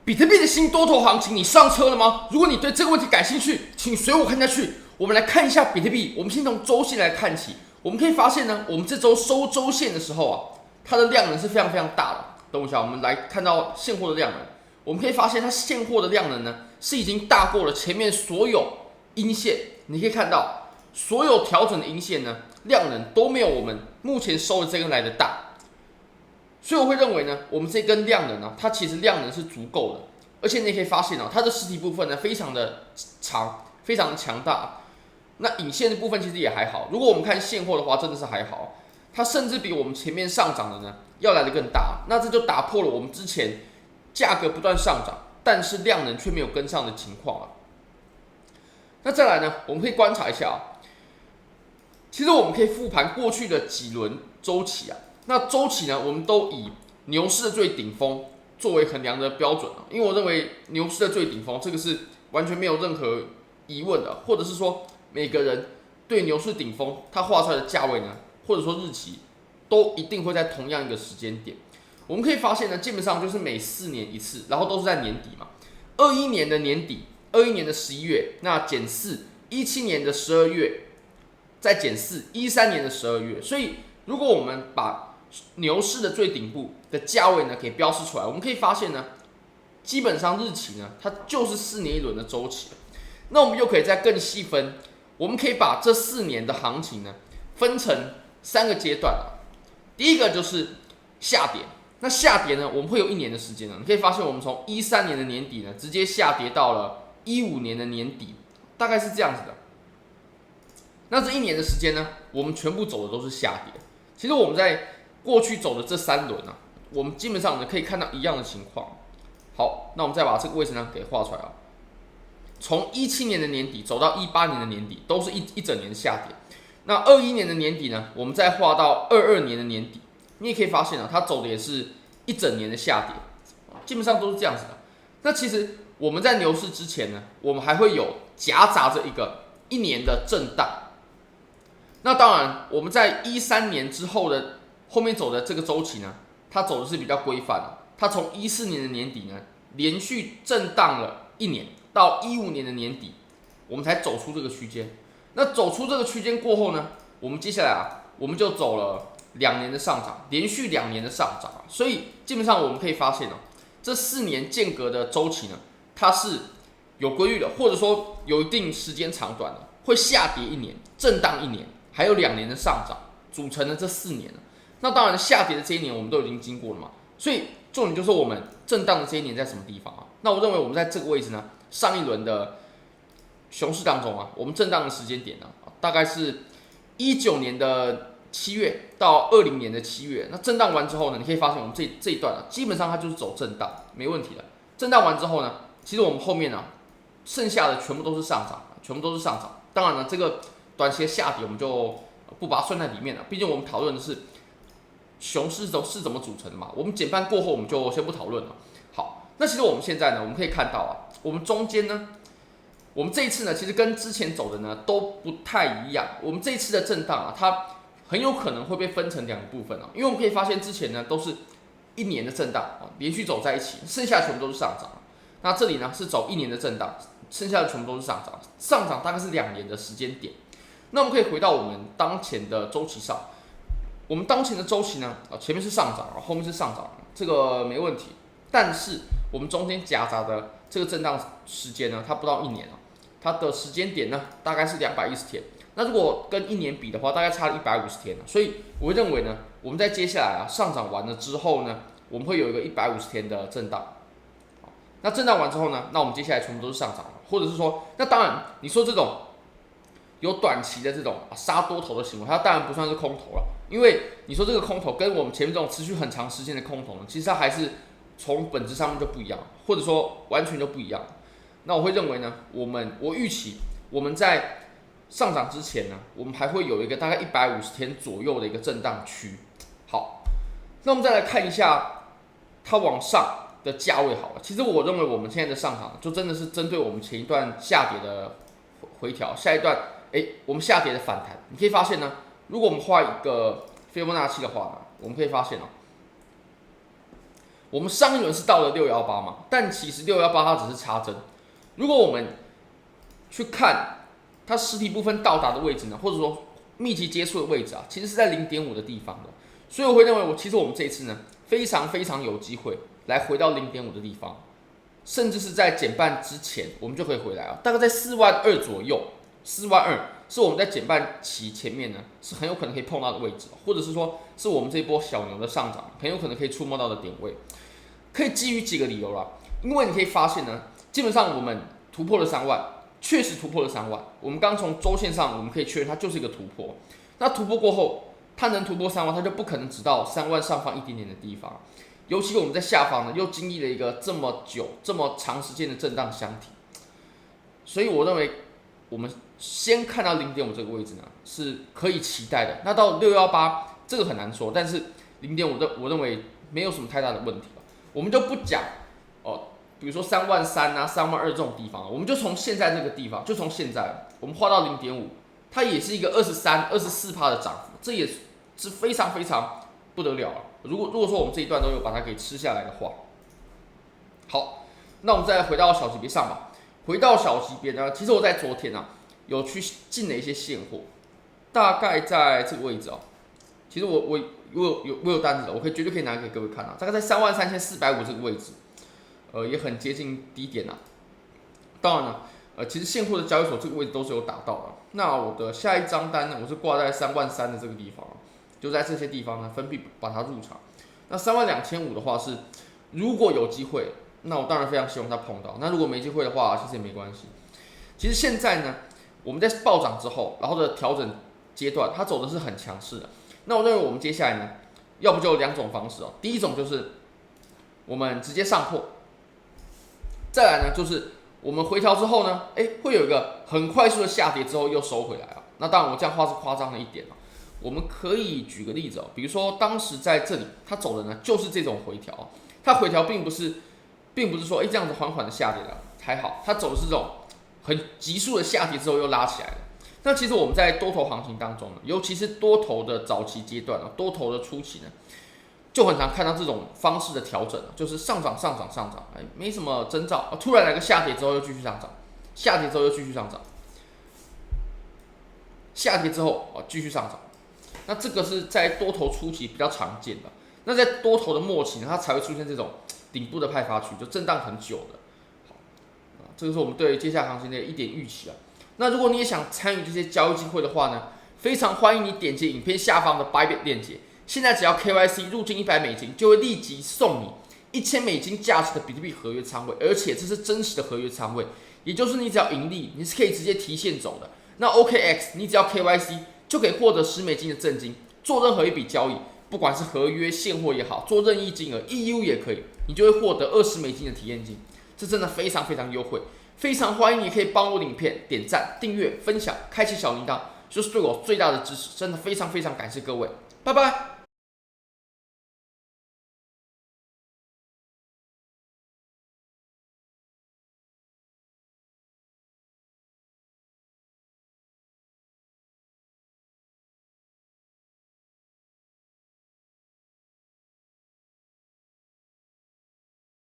比特币的新多头行情，你上车了吗？如果你对这个问题感兴趣，请随我看下去。我们来看一下比特币。我们先从周线来看起。我们可以发现呢，我们这周收周线的时候啊，它的量能是非常非常大的。等我一下，我们来看到现货的量能。我们可以发现它现货的量能呢，是已经大过了前面所有阴线。你可以看到，所有调整的阴线呢，量能都没有我们目前收的这根来的大。所以我会认为呢，我们这根量能呢，它其实量能是足够的，而且你也可以发现它的实体部分呢非常的长，非常的强大。那影线的部分其实也还好，如果我们看现货的话，真的是还好，它甚至比我们前面上涨的呢要来的更大。那这就打破了我们之前价格不断上涨，但是量能却没有跟上的情况了。那再来呢，我们可以观察一下其实我们可以复盘过去的几轮周期啊。那周期呢，我们都以牛市的最顶峰作为衡量的标准因为我认为牛市的最顶峰这个是完全没有任何疑问的，或者是说每个人对牛市顶峰它画出来的价位呢，或者说日期，都一定会在同样一个时间点。我们可以发现呢，基本上就是每4年一次，然后都是在年底嘛。21年的年底，21年的11月，那减4，17年的12月，再减4，13年的12月。所以如果我们把牛市的最顶部的价位呢给标示出来，我们可以发现呢，基本上日期呢，它就是4年一轮的周期。那我们又可以再更细分，我们可以把这4年的行情呢分成3个阶段第一个就是下跌，那下跌呢，我们会有1年的时间你可以发现，我们从13年的年底呢，直接下跌到了15年的年底，大概是这样子的。那这1年的时间呢，我们全部走的都是下跌。其实我们在过去走的这3轮我们基本上呢可以看到一样的情况。好，那我们再把这个位置呢给画出来从17年的年底走到18年的年底，都是一整年的下跌。那21年的年底呢，我们再画到22年的年底，你也可以发现它走的也是一整年的下跌，基本上都是这样子的。那其实我们在牛市之前呢，我们还会有夹杂着1年的震荡。那当然，我们在13年之后的后面走的这个周期呢，它走的是比较规范它从14年的年底呢，连续震荡了1年，到15年的年底，我们才走出这个区间。那走出这个区间过后呢，我们接下来我们就走了2年的上涨，连续2年的上涨所以基本上我们可以发现这4年间隔的周期呢，它是有规律的，或者说有一定时间长短的，会下跌1年，震荡1年。还有2年的上涨，组成了这4年那当然，下跌的这1年我们都已经经过了嘛，所以重点就是我们震荡的这1年在什么地方那我认为我们在这个位置呢，上一轮的熊市当中我们震荡的时间点大概是19年的7月到20年的7月。那震荡完之后呢，你可以发现我们这一段基本上它就是走震荡，没问题的。震荡完之后呢，其实我们后面剩下的全部都是上涨，全部都是上涨。当然了，这个短期的下跌我们就不把它算在里面了，毕竟我们讨论的是熊市是怎么组成的嘛。我们减半过后我们就先不讨论了。好，那其实我们现在呢，我们可以看到我们中间呢，我们这一次呢，其实跟之前走的呢都不太一样。我们这一次的震荡它很有可能会被分成2个部分因为我们可以发现之前呢都是1年的震荡连续走在一起，剩下的全部都是上涨。那这里呢是走1年的震荡，剩下的全部都是上涨，上涨大概是2年的时间点。那我们可以回到我们当前的周期上，我们当前的周期呢，前面是上涨，后面是上涨，这个没问题。但是我们中间夹杂的这个震荡时间呢，它不到1年它的时间点呢大概是210天。那如果跟1年比的话，大概差了150天所以我会认为呢，我们在接下来上涨完了之后呢，我们会有一个150天的震荡。那震荡完之后呢，那我们接下来全部都是上涨或者是说，那当然你说这种有短期的这种杀多头的行为，它当然不算是空头了，因为你说这个空头跟我们前面这种持续很长时间的空头呢，其实它还是从本质上面就不一样，或者说完全就不一样。那我会认为呢，我预期我们在上涨之前呢，我们还会有一个大概150天左右的一个震荡区。好，那我们再来看一下它往上的价位好了。其实我认为我们现在的上涨就真的是针对我们前一段下跌的回调，下一段我们下跌的反弹。你可以发现呢，如果我们画一个斐波那契的话呢，我们可以发现我们上一轮是到了618嘛，但其实618它只是插针。如果我们去看它实体部分到达的位置呢，或者说密集接触的位置啊，其实是在0.5的地方的。所以我会认为，其实我们这一次呢，非常非常有机会来回到0.5的地方，甚至是在减半之前，我们就可以回来啊，大概在42000左右，42000是我们在减半期前面呢，是很有可能可以碰到的位置，或者是说是我们这一波小牛的上涨很有可能可以触摸到的点位。可以基于几个理由啦，因为你可以发现呢，基本上我们突破了3万，确实突破了3万。我们刚从周线上，我们可以确认它就是一个突破。那突破过后，它能突破3万，它就不可能只到3万上方一点点的地方。尤其我们在下方呢，又经历了一个这么久、这么长时间的震荡箱体，所以我认为我们先看到0.5这个位置呢是可以期待的。那到618这个很难说，但是0.5我认为没有什么太大的问题了。我们就不讲比如说33000啊、32000这种地方，我们就从现在这个地方，就从现在我们画到0.5，它也是一个24%的涨幅，这也是非常非常不得了了。如果说我们这一段都有把它给吃下来的话，好，那我们再回到小级别上吧。回到小级别呢，其实我在昨天啊有去进了一些现货，大概在这个位置哦。其实我有单子的，我绝对可以拿给各位看啊，大概在33450这个位置，也很接近低点啊。当然了，其实现货的交易所这个位置都是有打到的。那我的下一张单呢，我是挂在33000的这个地方，就在这些地方呢分别把它入场。那32500的话是，如果有机会，那我当然非常希望它碰到。那如果没机会的话，其实也没关系。其实现在呢，我们在暴涨之后，然后的调整阶段，它走的是很强势的。那我认为我们接下来呢，要不就有2种方式哦。第一种就是我们直接上破，再来呢就是我们回调之后呢，会有一个很快速的下跌之后又收回来啊。那当然我这样画是夸张了一点哦。我们可以举个例子哦，比如说当时在这里它走的呢就是这种回调，它回调并不是说这样子缓缓的下跌了，还好，它走的是这种很急速的下跌之后又拉起来了。那其实我们在多头行情当中呢，尤其是多头的早期阶段多头的初期呢，就很常看到这种方式的调整，就是上涨，没什么征兆，突然来个下跌之后又继续上涨，下跌之后又继续上涨，下跌之后继续上涨。那这个是在多头初期比较常见的。那在多头的末期呢，它才会出现这种顶部的派发区，就震荡很久的。好，这个是我们对接下来行情的一点预期啊。那如果你也想参与这些交易机会的话呢，非常欢迎你点击影片下方的 Bybit 链接。现在只要 KYC 入金$100，就会立即送你$1000价值的比特币合约仓位，而且这是真实的合约仓位，也就是你只要盈利，你是可以直接提现走的。那 OKX 你只要 KYC 就可以获得$10的赠金，做任何一笔交易，不管是合约、现货也好，做任意金额 EU 也可以，你就会获得$20的体验金，这真的非常非常优惠。非常欢迎你可以帮我的影片点赞、订阅、分享、开启小铃铛，就是对我最大的支持。真的非常非常感谢各位，拜拜。